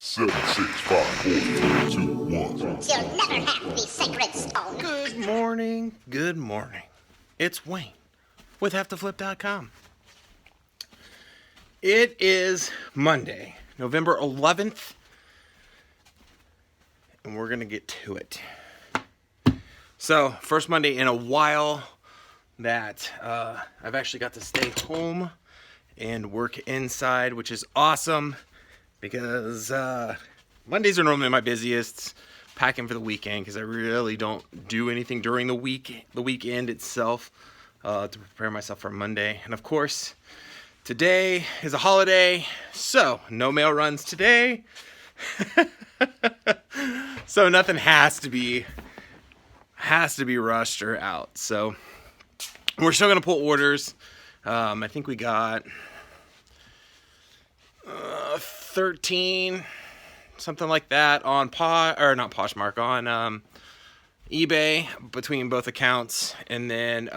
Seven, 6, 5, 4, 3, 2, 1. You'll never have the sacred stone. Good morning. Good morning. It's Wayne with HaveToFlip.com. It is Monday, November 11th, and we're going to get to it. So, first Monday in a while that I've actually got to stay home and work inside, which is awesome because Mondays are normally my busiest, packing for the weekend because I really don't do anything during the weekend itself to prepare myself for Monday. And of course, today is a holiday, so no mail runs today. So nothing has to be rushed or out. So we're still gonna pull orders. I think we got 13, something like that on Poshmark, on eBay between both accounts, and then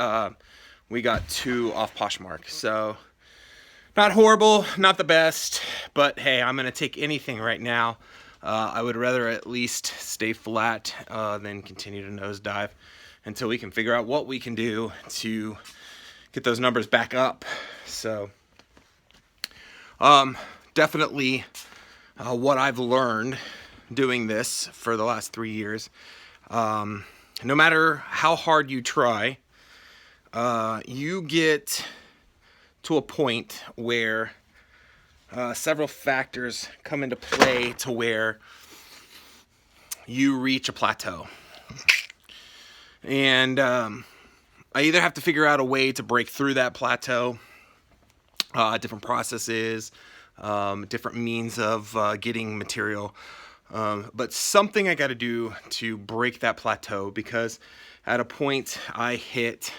we got 2 off Poshmark. So not horrible, not the best, but hey, I'm gonna take anything right now. I would rather at least stay flat than continue to nosedive until we can figure out what we can do to get those numbers back up. So definitely what I've learned doing this for the last 3 years, no matter how hard you try, you get to a point where several factors come into play to where you reach a plateau. And I either have to figure out a way to break through that plateau, different processes, different means of getting material, but something I got to do to break that plateau, because at a point I hit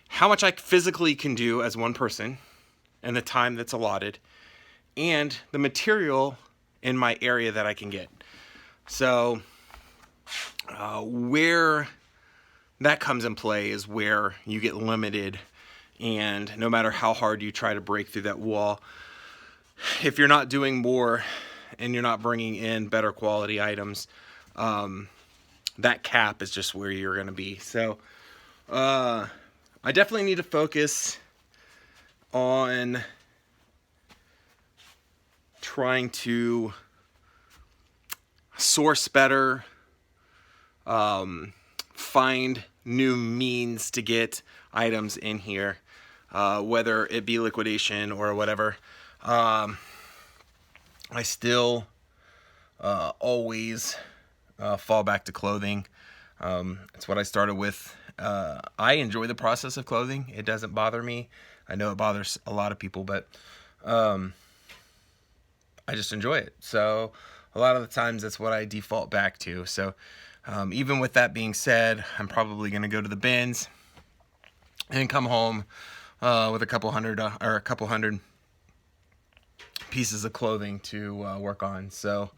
how much I physically can do as one person and the time that's allotted and the material in my area that I can get. So where that comes in play is where you get limited, and no matter how hard you try to break through that wall, if you're not doing more and you're not bringing in better quality items, that cap is just where you're going to be. So I definitely need to focus on trying to source better, find new means to get items in here, whether it be liquidation or whatever. I still always fall back to clothing. It's what I started with. I enjoy the process of clothing. It doesn't bother me. I know it bothers a lot of people, but I just enjoy it. So a lot of the times that's what I default back to. So even with that being said, I'm probably going to go to the bins and come home with a couple hundred pieces of clothing to work on. So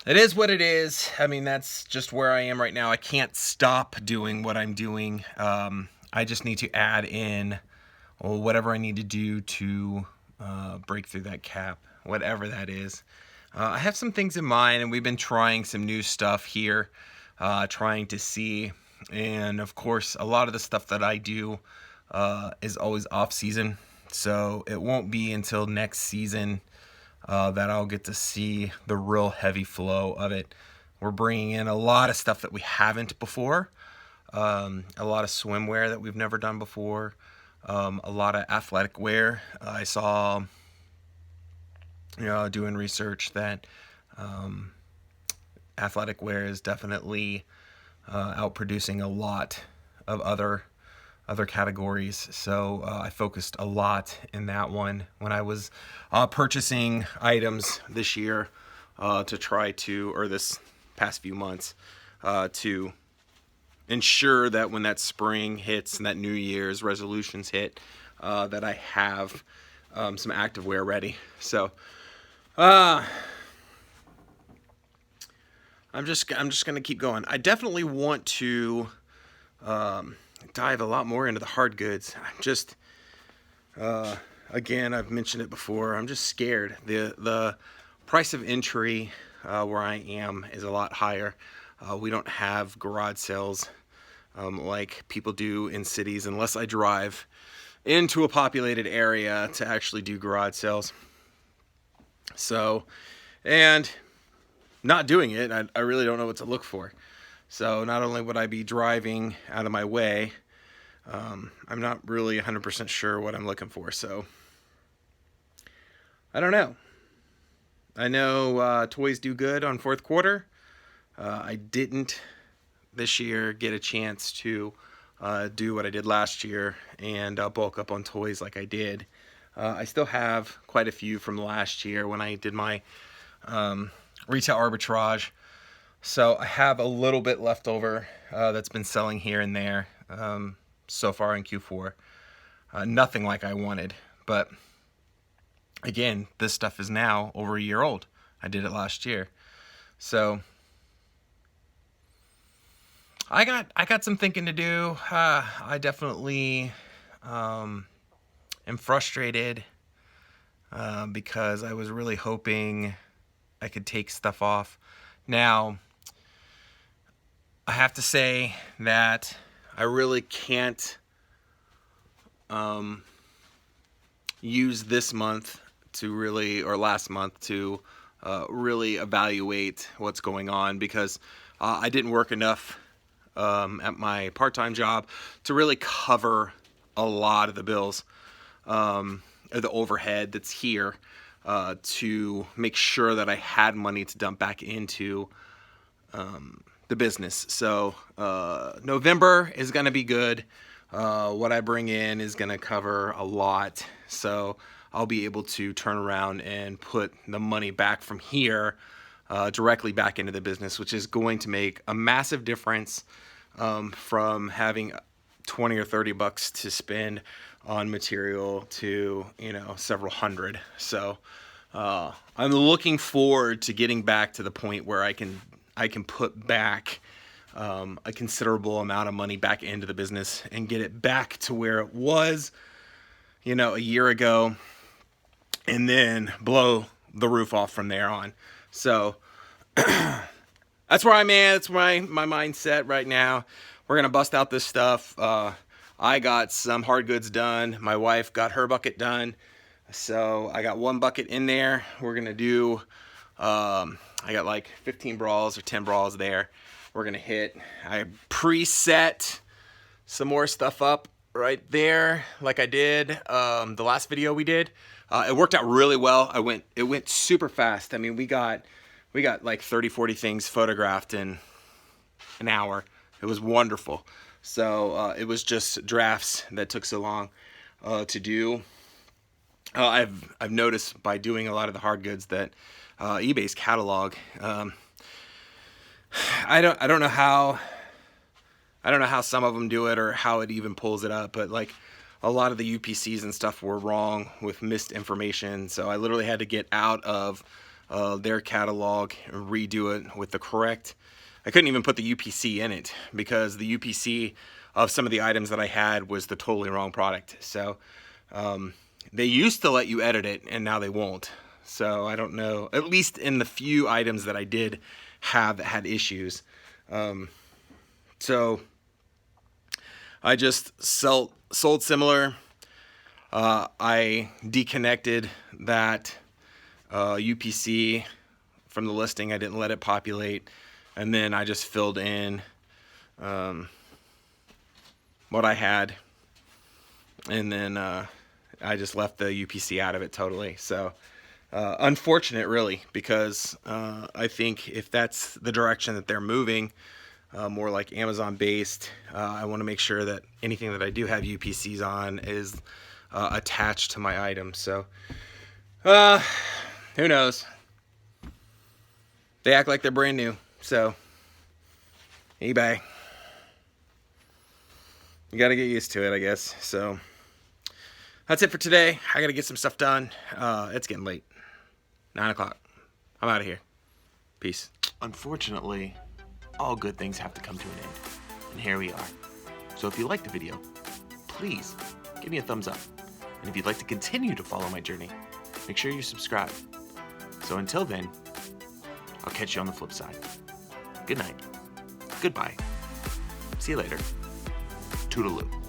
it is what it is. I mean, that's just where I am right now. I can't stop doing what I'm doing. I just need to add in whatever I need to do to break through that cap, whatever that is. I have some things in mind, and we've been trying some new stuff here, trying to see. And of course, a lot of the stuff that I do is always off season. So it won't be until next season that I'll get to see the real heavy flow of it. We're bringing in a lot of stuff that we haven't before, a lot of swimwear that we've never done before, a lot of athletic wear. I saw, doing research that athletic wear is definitely outproducing a lot of other categories. So I focused a lot in that one when I was purchasing items this year to try to, or this past few months, to ensure that when that spring hits and that New Year's resolutions hit, that I have some activewear ready. So I'm just gonna keep going. I definitely want to dive a lot more into the hard goods. I'm just again, I've mentioned it before. I'm just scared. The price of entry where I am is a lot higher. We don't have garage sales like people do in cities, unless I drive into a populated area to actually do garage sales. So, and not doing it, I really don't know what to look for. So not only would I be driving out of my way, I'm not really 100% sure what I'm looking for. So I don't know. I know toys do good on fourth quarter. I didn't this year get a chance to do what I did last year and bulk up on toys like I did. I still have quite a few from last year when I did my retail arbitrage. So I have a little bit left over that's been selling here and there so far in Q4. Nothing like I wanted, but again, this stuff is now over a year old. I did it last year. So I got some thinking to do. I definitely am frustrated because I was really hoping I could take stuff off. Now, I have to say that I really can't use this month to really, or last month to really evaluate what's going on, because I didn't work enough at my part-time job to really cover a lot of the bills, or the overhead that's here, to make sure that I had money to dump back into the business. So November is going to be good. What I bring in is going to cover a lot. So I'll be able to turn around and put the money back from here directly back into the business, which is going to make a massive difference from having 20 or 30 bucks to spend on material to, several hundred. So I'm looking forward to getting back to the point where I can put back a considerable amount of money back into the business and get it back to where it was, a year ago, and then blow the roof off from there on. So that's where I'm at. That's my mindset right now. We're going to bust out this stuff. I got some hard goods done. My wife got her bucket done. So I got one bucket in there. We're going to do, I got like 15 bras or 10 bras there. We're going to hit. I preset some more stuff up right there like I did the last video we did. It worked out really well. It went super fast. I mean, we got like 30, 40 things photographed in an hour. It was wonderful. So it was just drafts that took so long to do. I've noticed by doing a lot of the hard goods that eBay's catalog. I don't know how some of them do it or how it even pulls it up, but like a lot of the UPCs and stuff were wrong with missed information. So I literally had to get out of their catalog and redo it with the correct. I couldn't even put the UPC in it because the UPC of some of the items that I had was the totally wrong product. So they used to let you edit it and now they won't. So I don't know, at least in the few items that I did have that had issues. So I just sold similar. I deconnected that UPC from the listing. I didn't let it populate. And then I just filled in what I had. And then I just left the UPC out of it totally. So unfortunate, really, because I think if that's the direction that they're moving, more like Amazon based, I want to make sure that anything that I do have UPCs on is attached to my item. So who knows? They act like they're brand new. So eBay, you got to get used to it, I guess. So that's it for today. I got to get some stuff done. It's getting late. 9 o'clock. I'm out of here. Peace. Unfortunately, all good things have to come to an end. And here we are. So if you liked the video, please give me a thumbs up. And if you'd like to continue to follow my journey, make sure you subscribe. So until then, I'll catch you on the flip side. Good night. Goodbye. See you later. Toodaloo.